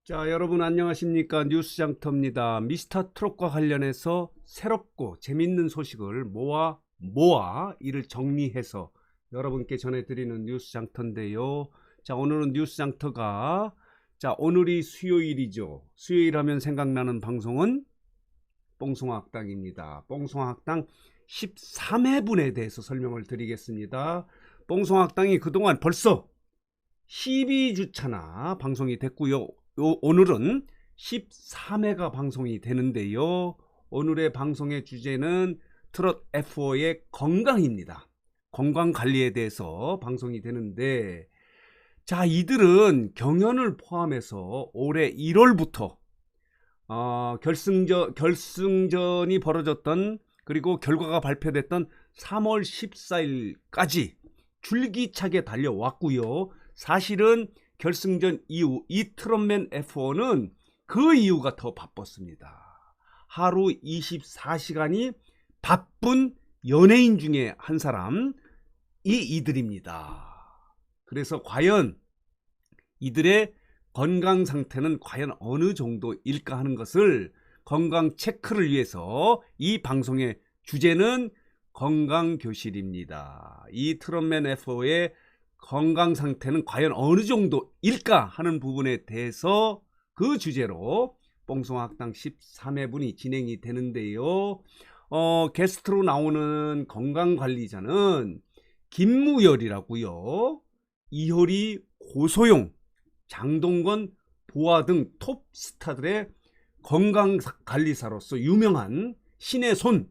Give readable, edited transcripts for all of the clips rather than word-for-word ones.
자, 여러분 안녕하십니까? 뉴스장터입니다. 미스터 트롯과 관련해서 새롭고 재밌는 소식을 모아 이를 정리해서 여러분께 전해드리는 뉴스장터인데요. 자, 오늘은 뉴스장터가 오늘이 수요일이죠. 수요일 하면 생각나는 방송은 뽕송학당입니다. 뽕송학당 13회분에 대해서 설명을 드리겠습니다. 뽕송학당이 그동안 벌써 12주차나 방송이 됐고요. 오늘은 13회가 방송이 되는데요. 오늘의 방송의 주제는 트롯 F4의 건강입니다. 건강관리에 대해서 방송이 되는데, 자, 이들은 경연을 포함해서 올해 1월부터 결승전이 벌어졌던, 그리고 결과가 발표됐던 3월 14일까지 줄기차게 달려왔고요. 사실은 결승전 이후 이 트롯맨 F1은 그 이유가 더 바빴습니다. 하루 24시간이 바쁜 연예인 중에 한 사람이 이들입니다. 그래서 과연 이들의 건강 상태는 과연 어느 정도일까 하는 것을 건강 체크를 위해서 이 방송의 주제는 건강교실입니다. 이 트롯맨 F4의 건강 상태는 과연 어느 정도일까 하는 부분에 대해서 그 주제로 뽕송학당 13회분이 진행이 되는데요. 게스트로 나오는 건강관리자는 김무열이라고요. 이효리, 고소영, 장동건, 보아 등 톱 스타들의 건강관리사로서 유명한 신의 손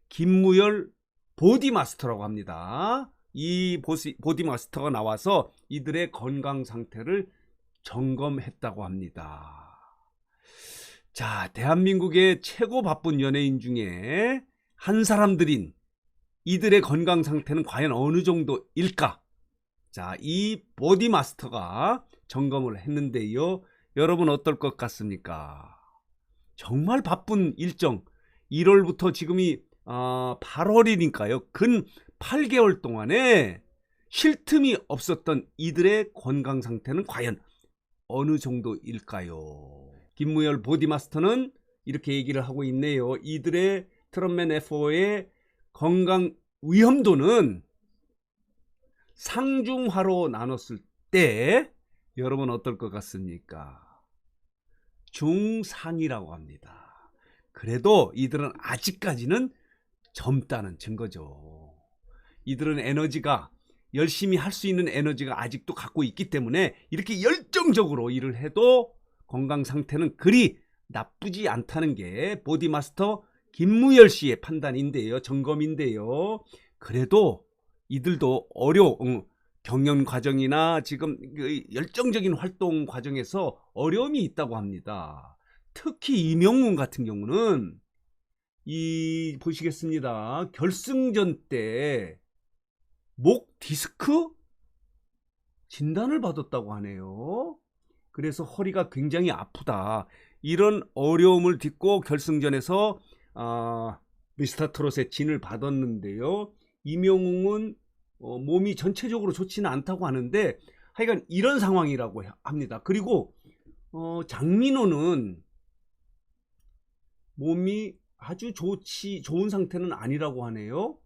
김무열 보디마스터라고 합니다. 이 보디마스터가 나와서 이들의 건강 상태를 점검했다고 합니다. 자, 대한민국의 최고 바쁜 연예인 중에 한 사람들인 이들의 건강 상태는 과연 어느 정도일까? 자, 이 보디마스터가 점검을 했는데요. 여러분 어떨 것 같습니까? 정말 바쁜 일정, 1월부터 지금이 8월이니까요. 근 8개월 동안에 쉴 틈이 없었던 이들의 건강 상태는 과연 어느 정도일까요? 김무열 보디마스터는 이렇게 얘기를 하고 있네요. 이들의 트롯맨 F4의 건강 위험도는 상중하로 나눴을 때 여러분 어떨 것 같습니까? 중상이라고 합니다. 그래도 이들은 아직까지는 젊다는 증거죠. 이들은 에너지가 열심히 할 수 있는 에너지가 아직도 갖고 있기 때문에 이렇게 열정적으로 일을 해도 건강 상태는 그리 나쁘지 않다는 게 보디마스터 김무열 씨의 판단인데요. 점검인데요. 그래도 이들도 경연 과정이나 지금 열정적인 활동 과정에서 어려움이 있다고 합니다. 특히 이명웅 같은 경우는 보시겠습니다. 결승전 때 목 디스크 진단을 받았다고 하네요. 그래서 허리가 굉장히 아프다. 이런 어려움을 딛고 결승전에서 미스터 트롯의 진을 받았는데요. 이명웅은 몸이 전체적으로 좋지는 않다고 하는데 하여간 이런 상황이라고 합니다. 그리고 장민호는 몸이 아주 좋은 상태는 아니라고 하네요.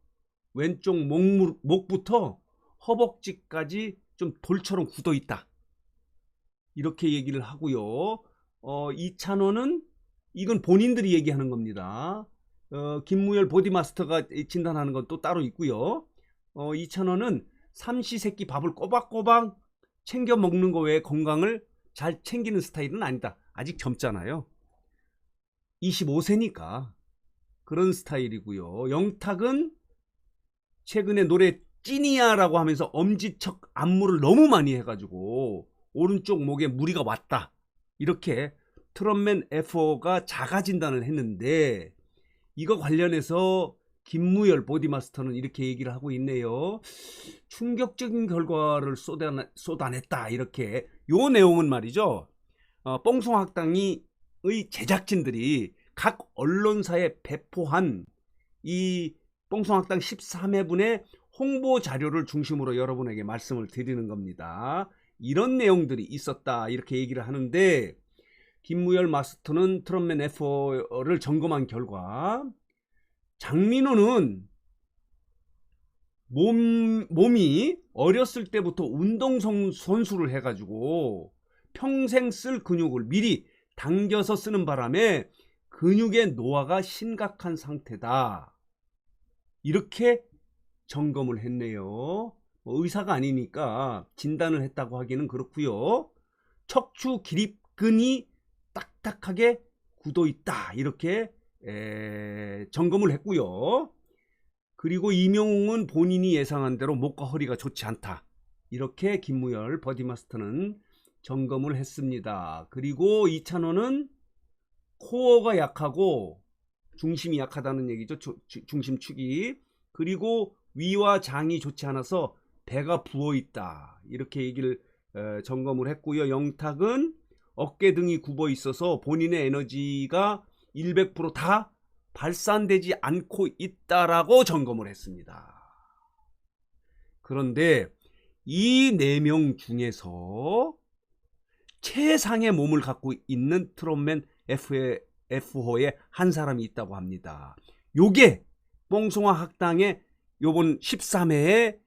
왼쪽 목부터 허벅지까지 좀 돌처럼 굳어 있다. 이렇게 얘기를 하고요. 이찬원은 이건 본인들이 얘기하는 겁니다. 김무열 보디마스터가 진단하는 건 또 따로 있고요. 이찬원은 삼시세끼 밥을 꼬박꼬박 챙겨 먹는 거 외에 건강을 잘 챙기는 스타일은 아니다. 아직 젊잖아요. 25세니까 그런 스타일이고요. 영탁은 최근에 노래 찐이야라고 하면서 엄지척 안무를 너무 많이 해가지고 오른쪽 목에 무리가 왔다. 이렇게 트롯맨 F4가 자가 진단을 했는데 이거 관련해서 김무열 보디마스터는 이렇게 얘기를 하고 있네요. 충격적인 결과를 쏟아냈다. 이렇게 요 내용은 말이죠. 뽕송학당의 제작진들이 각 언론사에 배포한 이 뽕송학당 13회분의 홍보 자료를 중심으로 여러분에게 말씀을 드리는 겁니다. 이런 내용들이 있었다 이렇게 얘기를 하는데 김무열 마스터는 트롯맨 F4를 점검한 결과 장민호는 몸이 어렸을 때부터 운동선수를 해가지고 평생 쓸 근육을 미리 당겨서 쓰는 바람에 근육의 노화가 심각한 상태다. 이렇게 점검을 했네요. 의사가 아니니까 진단을 했다고 하기는 그렇고요. 척추 기립근이 딱딱하게 굳어 있다. 이렇게 점검을 했고요. 그리고 이명웅은 본인이 예상한 대로 목과 허리가 좋지 않다. 이렇게 김무열 버디마스터는 점검을 했습니다. 그리고 이찬원은 코어가 약하고 중심이 약하다는 얘기죠. 중심축이. 그리고 위와 장이 좋지 않아서 배가 부어 있다. 이렇게 얘기를 점검을 했고요. 영탁은 어깨 등이 굽어 있어서 본인의 에너지가 100%다 발산되지 않고 있다라고 점검을 했습니다. 그런데 이 4명 중에서 최상의 몸을 갖고 있는 트롯맨 F4에 한 사람이 있다고 합니다. 요게 뽕송아 학당의 요번 13회의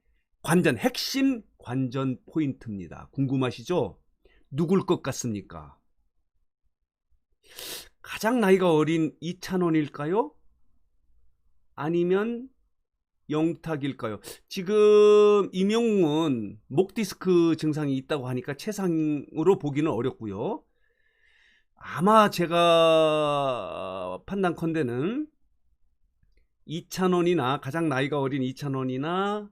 핵심 관전 포인트입니다. 궁금하시죠? 누굴 것 같습니까? 가장 나이가 어린 이찬원일까요? 아니면 영탁일까요? 지금 이명웅은 목 디스크 증상이 있다고 하니까 최상으로 보기는 어렵고요. 아마 제가 판단컨대는 이찬원이나 가장 나이가 어린 이찬원이나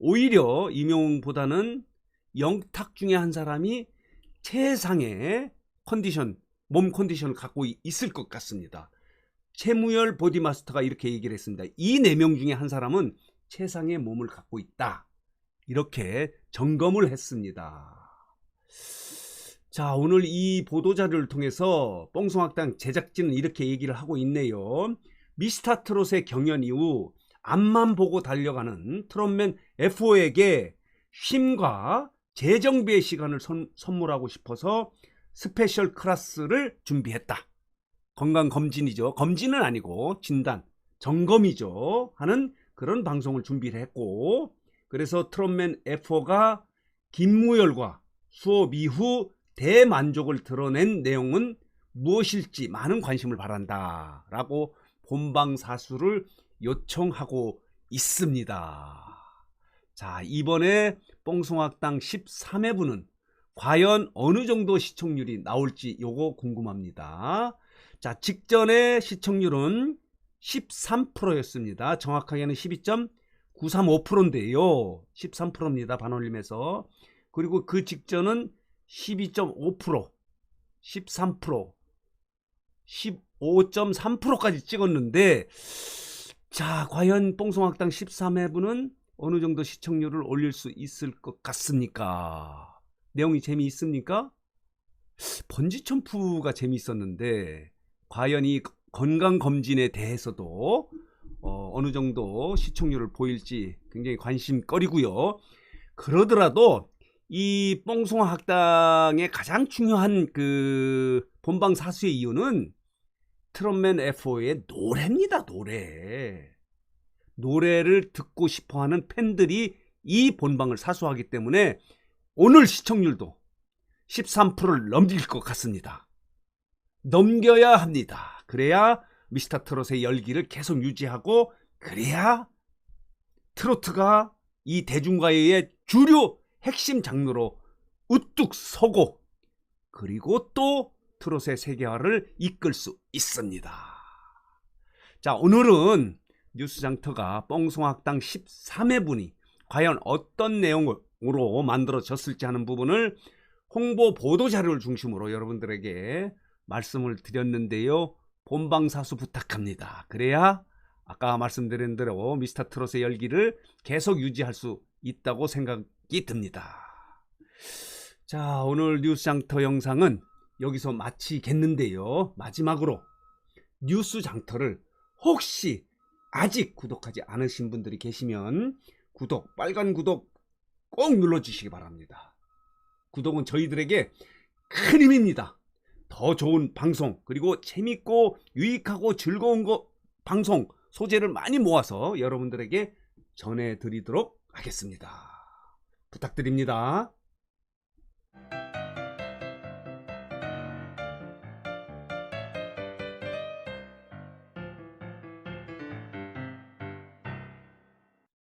오히려 이명웅보다는 영탁 중에 한 사람이 최상의 몸 컨디션을 갖고 있을 것 같습니다. 최무열 보디마스터가 이렇게 얘기를 했습니다. 이 4명 중에 한 사람은 최상의 몸을 갖고 있다. 이렇게 점검을 했습니다. 자, 오늘 이 보도자료를 통해서 뽕송학당 제작진은 이렇게 얘기를 하고 있네요. 미스터트롯의 경연 이후 앞만 보고 달려가는 트롯맨 F4에게 쉼과 재정비의 시간을 선물하고 싶어서 스페셜 클래스를 준비했다. 건강검진이죠. 검진은 아니고 진단, 점검이죠. 하는 그런 방송을 준비를 했고, 그래서 트롯맨 F4가 김무열과 수업 이후 대만족을 드러낸 내용은 무엇일지 많은 관심을 바란다 라고 본방사수를 요청하고 있습니다. 자, 이번에 뽕송학당 13회부는 과연 어느 정도 시청률이 나올지 요거 궁금합니다. 자, 직전에 시청률은 13%였습니다. 정확하게는 12.935%인데요. 13%입니다. 반올림에서. 그리고 그 직전은 12.5%, 13%, 15.3%까지 찍었는데, 자, 과연 뽕송학당 13회부는 어느 정도 시청률을 올릴 수 있을 것 같습니까? 내용이 재미있습니까? 번지점프가 재미있었는데 과연 이 건강검진에 대해서도 어느 정도 시청률을 보일지 굉장히 관심거리고요. 그러더라도 이 뽕송아 학당의 가장 중요한 그 본방사수의 이유는 트롯맨 F4의 노래입니다. 노래를 듣고 싶어하는 팬들이 이 본방을 사수하기 때문에 오늘 시청률도 13%를 넘길 것 같습니다. 넘겨야 합니다. 그래야 미스터트롯의 열기를 계속 유지하고, 그래야 트로트가 이 대중가요의 주류 핵심 장르로 우뚝 서고, 그리고 또 트롯의 세계화를 이끌 수 있습니다. 자, 오늘은 뉴스장터가 뽕송학당 13회분이 과연 어떤 내용으로 만들어졌을지 하는 부분을 홍보 보도자료를 중심으로 여러분들에게 말씀을 드렸는데요. 본방사수 부탁합니다. 그래야 아까 말씀드린 대로 미스터트롯의 열기를 계속 유지할 수 있다고 생각이 듭니다. 자, 오늘 뉴스장터 영상은 여기서 마치겠는데요. 마지막으로 뉴스장터를 혹시 아직 구독하지 않으신 분들이 계시면 빨간 구독 꼭 눌러주시기 바랍니다. 구독은 저희들에게 큰 힘입니다. 더 좋은 방송, 그리고 재밌고 유익하고 즐거운 방송 소재를 많이 모아서 여러분들에게 전해드리도록 하겠습니다. 부탁드립니다.